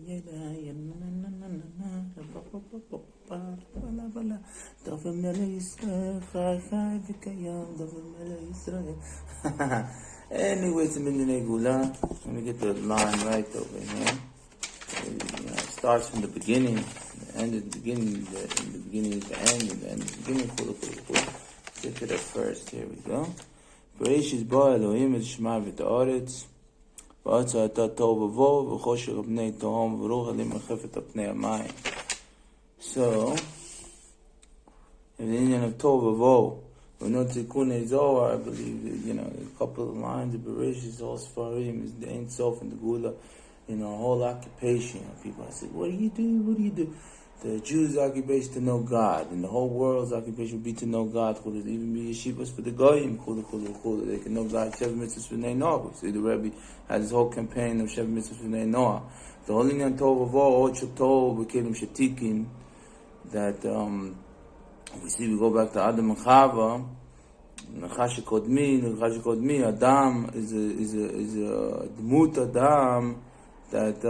Anyway, it's a minyan gula. Let me get the line right over here. It starts from the beginning, the end at the beginning, the beginning at the end, and then the beginning. Let's get to the first. Here we go. Bereshis ba Elohim et shema v'ta'aretz v'atza ata tov v'vo v'chosher b'nei tohom v'ruch alim rechefet apnei hamayim. So, in the Indian of tov v'vo, we know Tikkun Zohar, I believe, a couple of lines of Bereshis, all Sfarim, is the Ein Sof and the Gula, whole occupation. People said, what do you do? The Jews' occupation to know God, and the whole world's occupation would be to know God. Even be yeshivas for the goyim. They can know God. Shev mitzvahs v'nei Noah. See, the Rebbe had this whole campaign of Shev mitzvahs v'nei Noah. The whole inyan tov avo, od shetov, v'kelim shetikin. That we go back to Adam and Chava. Nachash kodmi. Adam is a dmut Adam that.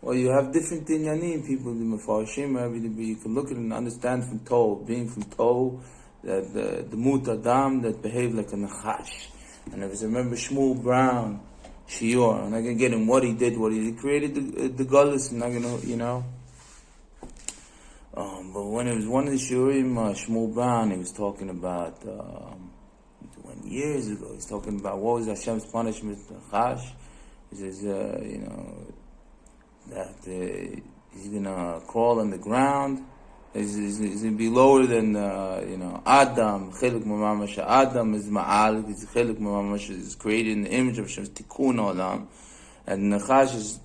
Well, you have different inyanim, people in Mefarshim, everything, but you can look at it and understand from Tov, being from Tov, that the Mut Adam that behaved like a Nachash. And if you remember Shmuel Brown, Shior, I'm not going to get him what he created the Gullus, I'm not going to, but when it was one of the Shurim, Shmuel Brown, he was talking about, years ago, he's talking about what was Hashem's punishment to Nachash. He says, that he's gonna crawl on the ground. He's gonna be lower than Adam. Chelik Mamamash Adam is Ma'al. He's Chelik Mamamash is created in the image of Hashem's Tikkun Olam, and Nachash is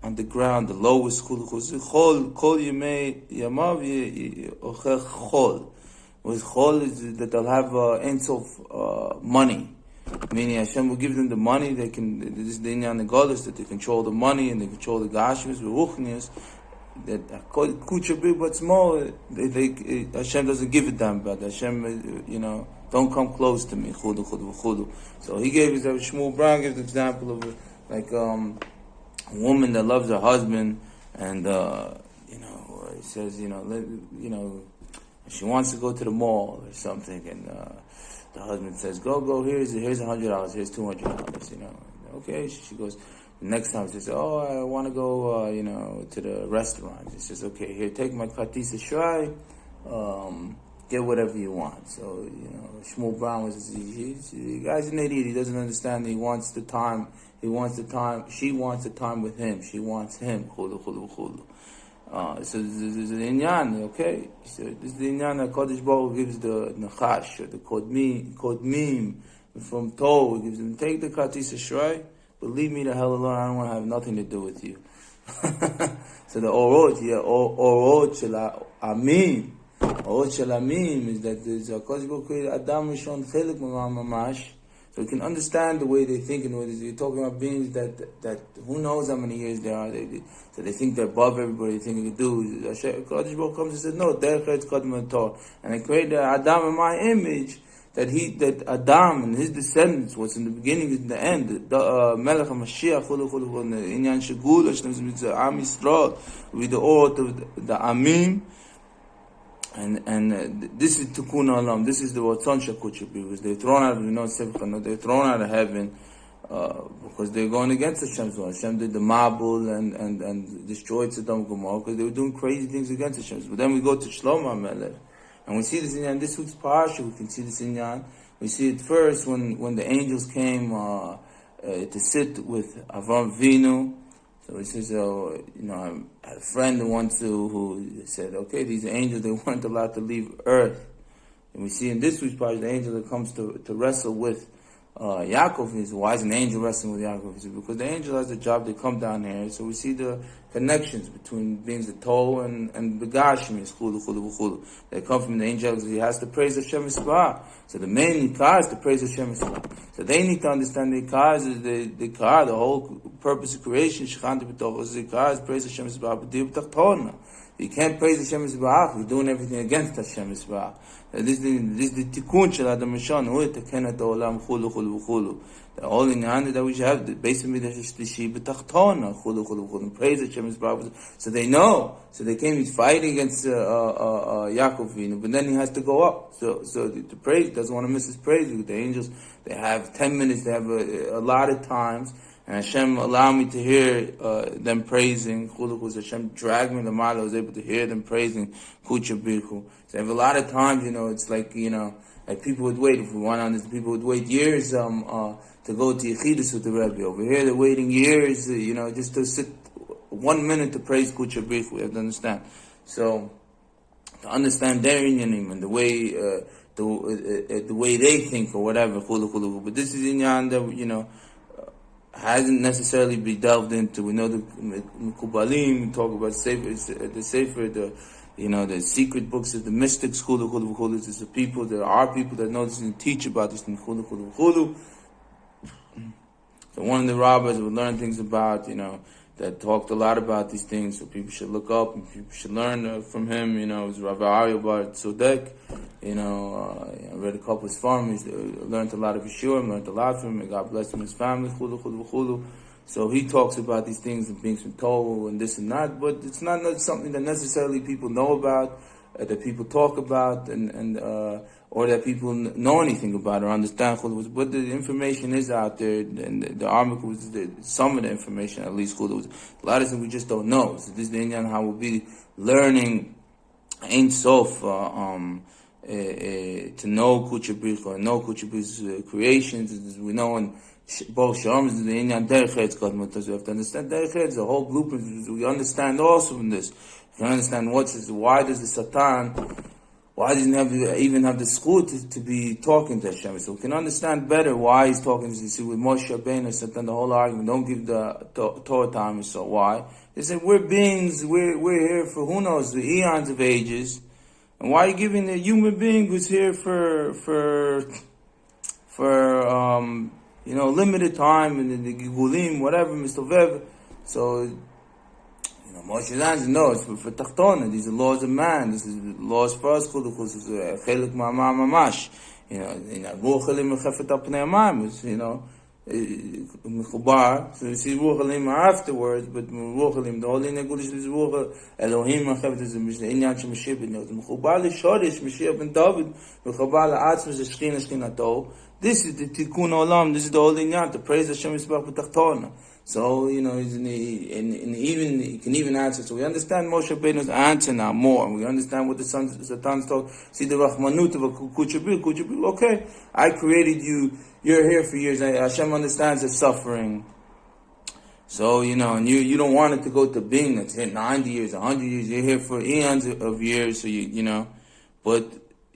on the ground, the lowest. Chol Yemei Yamav Ochech Chol. With Chol is that they'll have Ensof money. Meaning Hashem will give them the money, this is the inyan Negolis, that they control the money and they control the Gashmis, the Ruchnias, that Kucha big but small, Hashem doesn't give it them, but Hashem, don't come close to me, chudu, chudu, chudu. So he gave us, Shmuel Brown gives an example of a woman that loves her husband, and, he says, she wants to go to the mall or something, and, the husband says, go, here's $100, here's $200, Okay, she goes, the next time she says, I want to go, to the restaurant. She says, okay, here, take my Kartis Ashray, get whatever you want. So, Shmuel Brown the guy's an idiot, he doesn't understand, she wants the time with him, she wants him, khulu, khulu, khulu. So this is the inyan, okay? So this is the inyan that Kodesh Baruch gives the Nachash, or the Kodmim, from Tov, he gives them, take the Kartis Ashray, but leave me the hell alone, I don't want to have nothing to do with you. So the Orot Shel Amim, Orot Shel Amim is that there's a Kodesh Baruch created Adam Rishon Chelik Mamash. So you can understand the way they think, and you're talking about beings that who knows how many years they are. So they think they're above everybody. They think they can do. Kodesh Baruch comes and says, no, Derech Kodem Torah, and I created Adam in my image. That Adam and his descendants, what's in the beginning is in the end. The Melech HaMashiach, the Inyan Shegul, Am Yisrael, with the order of the Amim. And this is Tikkun Olam. This is the Ratzon Shakut, because they're thrown out of they're thrown out of heaven because they're going against Hashem's law. Hashem did the Mabul and destroyed Sodom and Gomorrah because they were doing crazy things against Hashem. But then we go to Shlomo HaMelech, and we see this inyan this week's parsha. We can see this inyan. We see it first when the angels came to sit with Avram Avinu. So he says, I had a friend who said, okay, these angels, they weren't allowed to leave earth. And we see in this week's part, the angel that comes to wrestle with Yaakov. He says, why is an angel wrestling with Yaakov? He says, because the angel has a job, they come down here. So we see the connections between beings the Torah and the Gashmi, they come from the angels. He has to praise Hashem Yisburach. So the main Ikar is to praise Hashem Yisburach. So they need to understand the Ikar is the Ikar, the whole purpose of creation. Shechanti b'toch is the Ikar is praise Hashem Yisburach. You can't praise Hashem Yisburach. You're doing everything against Hashem Yisburach. This is the tikkun shel Adam Rishon. Hu yetaken et ha'olam chulu chulu v'chulu. The only inyan that we should have, the base of midrash shlishi b'tachtona chulu chulu v'chulu. Praise Hashem Yisburach. So they know. So they came. He's fighting against Yaakov Avinu, but then he has to go up. So the praise doesn't want to miss his praise. The angels, they have 10 minutes. They have a lot of times. And Hashem allowed me to hear them praising. Hashem dragged me to Mala. I was able to hear them praising Kucha Birku. So I have a lot of times, it's like, like people would wait. If we went on this, people would wait years to go to Yechidus with the Rebbe. Over here, they're waiting years, just to sit 1 minute to praise Kucha Birku. We have to understand. So, to understand their inyanim and the way the way they think or whatever. But this is inyan that, hasn't necessarily been delved into. We know the Mekubalim talk about the the secret books of the mystics. Is the people. There are people that know this and teach about this. So one of the rabbis would learn things about, that talked a lot about these things. So people should look up and people should learn from him. It was Rabbi Aryeh Bar Tzodek. I read a couple of his farms. Learned a lot of Yeshua, learned a lot from him. God bless him, his family. So he talks about these things and being from Torah and this and that, but it's not something that necessarily people know about, that people talk about, and or that people know anything about or understand. But the information is out there, and the article was some of the information, at least. A lot of things we just don't know. So this is the Inyan how we'll be learning Ein Sof, to know Kucha Bircha, and know Kucha Bircha's creations. As we know in both Shalom is the Inyan Derech Eretz Kadmot. We have to understand Derech Eretz, the whole blueprint. We understand also from this. You can understand why does the Satan, why doesn't he even have the school to be talking to Hashem? So we can understand better why he's talking. You see, with Moshe Rabbeinu, Satan, the whole argument, don't give the Torah time. So why? They said, we're beings, we're here for who knows, the eons of ages. And why are you giving a human being who's here for limited time, and the Gigulim, whatever, Mistovev. So, Moshe's answer, no, it's for Tachtona. These are laws of man. This is laws for us. This is Chelik Ma'ama Mamash. Ruchalim Mechefet Apnei Amayim. Mechubar. So you see Ruchalim afterwards, but Ruchalim, the only Negulish is Ruchal Elohim Mechefet is the Inyan Shemashir Ben Yod. Mechubar L'Shorish Mashiach Ben David. Mechubar L'Atzmas Shechina Shechinato. This is the Tikkun Olam. This is the only Inyan to praise Hashem Yisburach B'Tachtona. So, he's and even he can even answer. So we understand Moshe Rabbeinu's answer now more, and we understand what the Satan's talk. See the Rahmanut of a Kuchabir. Okay, I created you. You're here for years. Hashem understands the suffering. So and you don't want it to go to being that's here 90 years, 100 years. You're here for eons of years. So but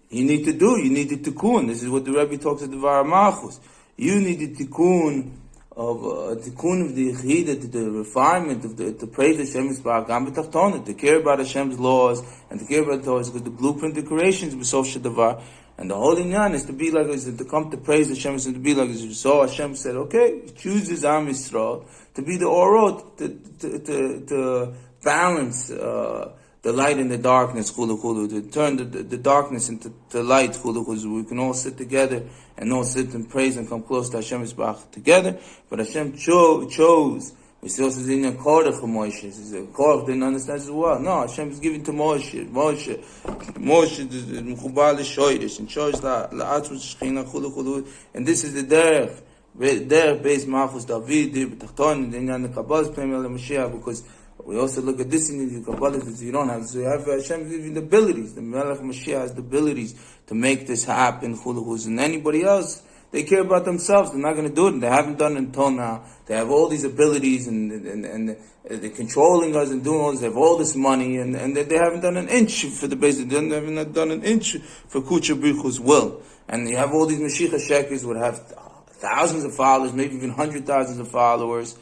you need the tikkun. This is what the Rebbe talks at the Varamachos. You need the tikkun of tikkun of the Yechidah, the refinement of to praise Hashem Yisburach, Gam B'Tachtona, to care about Hashem's laws and to care about the Torah, because the blueprint, the creations, B'Sof Shadavar, and the whole inyan is to be like, is to come to praise Hashem, is to be like, so Hashem said, okay, he chooses Am Yisrael to be the orot, to balance the light and the darkness, to turn the darkness into light, so we can all sit together and all sit and praise and come close to Hashem Yisburach together. But Hashem chose. We see also in the Korach of Moshe. Korach didn't understand as well. No, Hashem is giving to Moshe. Moshe is Mechubar L'Shoirish and chose L'Atzmus Shechina, and this is the derech. Derech Beis Malchus David, B'Tachton, the Inyan the Kabbalah's Pnei Mashiach, because we also look at this in the Kabbalah that you don't have. So you have Hashem giving the abilities. The Melech Mashiach has the abilities to make this happen. And anybody else, they care about themselves. They're not going to do it. They haven't done it until now. They have all these abilities and they're controlling us and doing all this. They have all this money and they haven't done an inch for the base. They haven't done an inch for Kucha Birchu's will. And you have all these Mashiach Shekers would have thousands of followers, maybe even 100,000 of followers.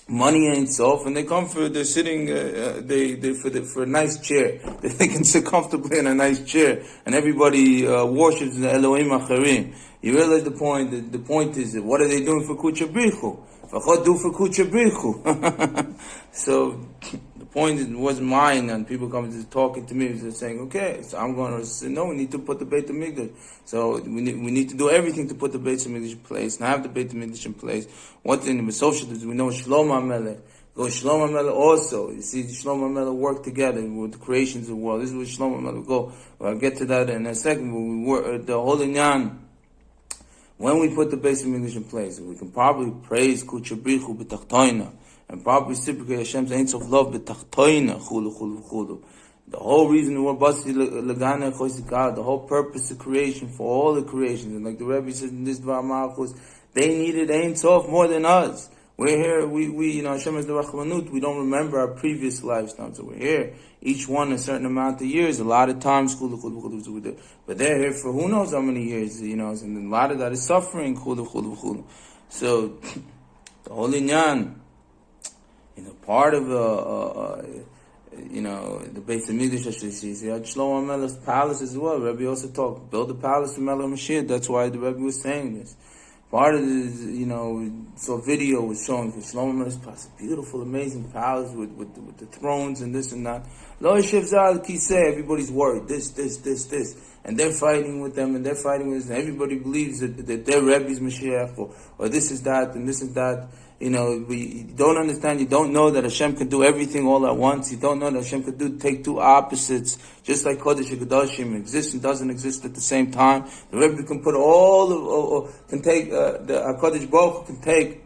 Money ain't soft, and they're sitting, for a nice chair. They can sit comfortably in a nice chair, and everybody worships the Elohim Acharim. You realize the point? The point is, what are they doing for Kucha Birchu? V'chod do for Kucha Birchu. So, the point wasn't mine, and people come just talking to me, just saying, okay, so I'm going to say, no, we need to put the Beit HaMikdash. So we need to do everything to put the Beit HaMikdash in place, and have the Beit HaMikdash in place. One thing the socialists, we know Shlomo HaMelech. Go Shlomo HaMelech also. You see, Shlomo HaMelech work together with the creations of the world. This is what Shlomo HaMelech go. I'll get to that in a second. But we work the whole inyan. When we put the Beit HaMikdash in place, we can probably praise Kuchabrichu b'tachtoina, and probably reciprocate Hashem's ain't of love b'tachtoina, chulu, chulu, chulu. The whole reason we're basi legana chosikah, the whole purpose of creation for all the creations, and like the Rebbe said in this Dvar Malchus, they needed Ein Sof more than us. We're here, we Hashem is the Rachmanut, we don't remember our previous lifetime, so we're here, each one a certain amount of years, a lot of times, but they're here for who knows how many years, and a lot of that is suffering, so, the whole inyan, part of the Beit HaMikdash, Shlomo HaMelech's palace as well. Rebbe also talked, build a palace for Melech Mashiach. That's why the Rebbe was saying this. Part of this, so video was showing Shlomo HaMelech's palace, beautiful, amazing palace with the thrones and this and that. Lo yeshiv zal kiseh, everybody's worried, this, and they're fighting with them, and they're fighting with them. Everybody believes that their Rebbe's Mashiach, or this is that, and this is that. You don't understand, you don't know that Hashem can do everything all at once. You don't know that Hashem can take two opposites, just like Kodesh and Kodashim exists and doesn't exist at the same time. The Rebbe can put all of, can take, the Kodesh Baruch can take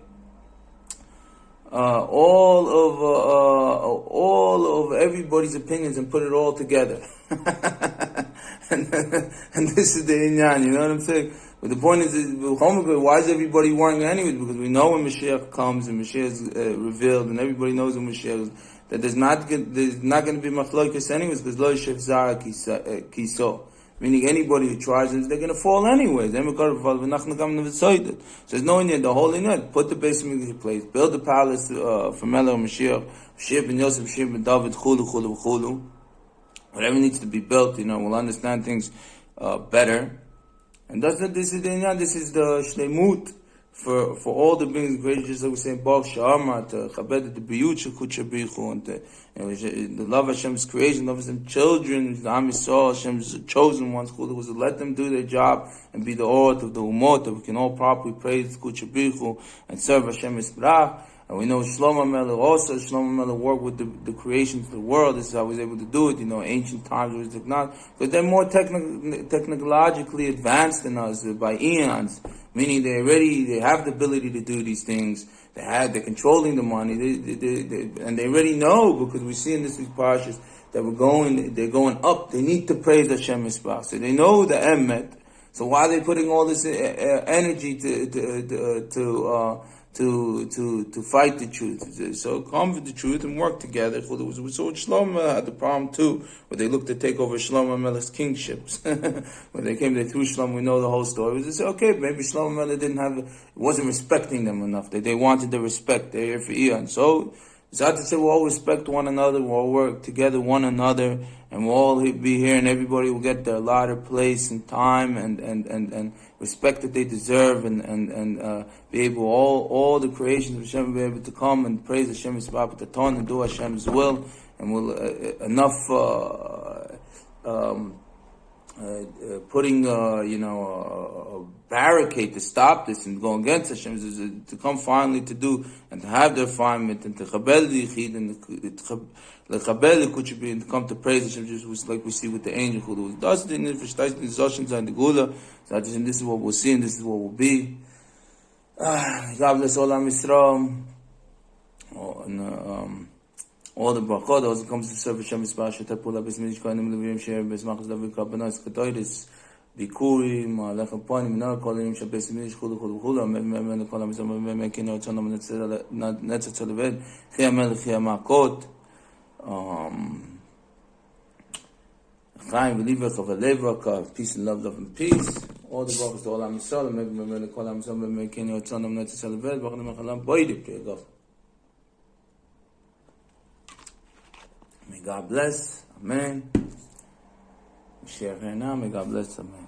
all of everybody's opinions and put it all together. and this is the inyan, you know what I'm saying? But the point is, why is everybody worrying anyways? Because we know when Mashiach comes and Mashiach is revealed, and everybody knows when Mashiach is, that there's not going to be machlokes anyways, because lo yeshiv zara kiso. Meaning anybody who tries them, they're going to fall anyways. So there's no need, the whole inyan, put the Beit HaMikdash in place, build the palace for Melech Mashiach, Mashiach ben Yosef, Mashiach ben David, chulu. Whatever needs to be built, we'll understand things better. And this is the inyan, this is the shleimut for all the beings created, just like we say, Baruch Sha'amar, to chabed the biyut shekut shabrichu, and the love of Hashem's creation, love of Hashem's children, the Am Yisrael, Hashem's chosen ones, who was to let them do their job and be the orth of the umot, that we can all properly praise Kut Shabrichu and serve Hashem Yisburach. And we know Shlomo HaMelech also, Shlomo HaMelech worked with the creations of the world. This is how he was able to do it. Ancient times was technology, but they're more technologically advanced than us by eons. Meaning they have the ability to do these things. They're controlling the money. And they already know, because we see in this week's parashas that they're going up. They need to praise Hashem Yisburach. So they know the emet. So why are they putting all this energy to fight the truth? So come with the truth and work together. So Shlomo had the problem too, where they looked to take over Shlomo HaMelech's kingships. When they came there through Shlomo, we know the whole story. They said, okay, maybe Shlomo HaMelech wasn't respecting them enough. They wanted the respect. They're here for eon. So it's hard to say we'll all respect one another, we'll all work together one another, and we'll all be here, and everybody will get their allotted place and time and respect that they deserve, and be able, all the creations of Hashem will be able to come and praise Hashem Yisburach B'taton and do Hashem's will, and will enough putting a barricade to stop this and go against Hashem, to come finally to do and to have the refinement and to chabel the yichid and to come to praise Hashem, just like we see with the angel who does the gula. So this is what we'll see and this is what will be. God bless all Am Yisrael. All the brachot also comes to serve Hashem Yisburach, Shetapula Besmedish Kohanim Levim Sher Besmachas David Kabbanos Katoiris Bikurim Alechem Ponim Minar Kolim Sher Besmedish Chulu Amen Kolam Yisrael Amen Kino Tzonam Netzat Tzoleved Chia Melech Chia Makot Chaim V'Livach V'Levraka, peace and love and peace. All the brachos to all Am Yisrael Amen Kolam Yisrael Amen Kino Tzonam Netzat Tzoleved B'Chanim Echalam Boydip Kegav. May God bless. Amen. Share here now. May God bless. Amen.